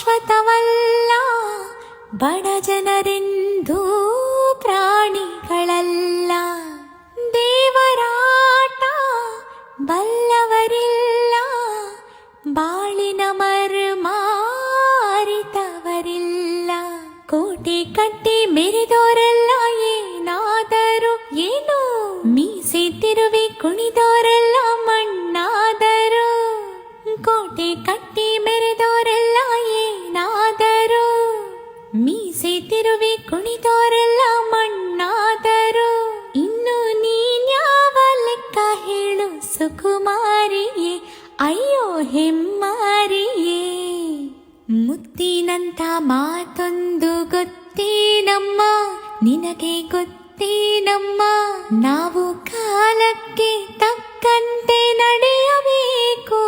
ಶಾಶ್ವತವಲ್ಲ, ಬಡ ಜನರೆಂದೂ ಪ್ರಾಣಿಗಳಲ್ಲ. ದೇವರಾಟ ಬಲ್ಲವರಿಲ್ಲ, ಬಾಳಿನ ಮರ್ಮ ಅರಿತವರಿಲ್ಲ. ಕೋಟೆ ಕಟ್ಟಿ ಮೆರೆದೋರೆಲ್ಲ ಏನಾದರೂ ಏನು, ಮೀಸೆ ತಿರುವಿ ಕುಣಿದೋರೆಲ್ಲ ಮಣ್ಣಾದರು. ಕೋಟೆ ಕಟ್ಟಿ ಮೆರೆದೋರೆಲ್ಲ ಏನಾದರೂ, ಮೀಸೆ ತಿರುವಿ ಕುಣಿದೋರೆಲ್ಲ ಮಣ್ಣಾದರು. ಇನ್ನು ನೀನ್ಯಾವ ಲೆಕ್ಕ ಹೇಳು ಸುಕುಮಾರಿಯೇ, ಅಯ್ಯೋ ಹೆಮ್ಮಾರಿಯೇ. ಮುತ್ತಿನಂತ ಮಾತೊಂದು ಗೊತ್ತೇನಮ್ಮ, ನಿನಗೆ ಗೊತ್ತೇನಮ್ಮ, ನಾವು ಕಾಲಕ್ಕೆ ತಕ್ಕಂತೆ ನಡೆಯಬೇಕು.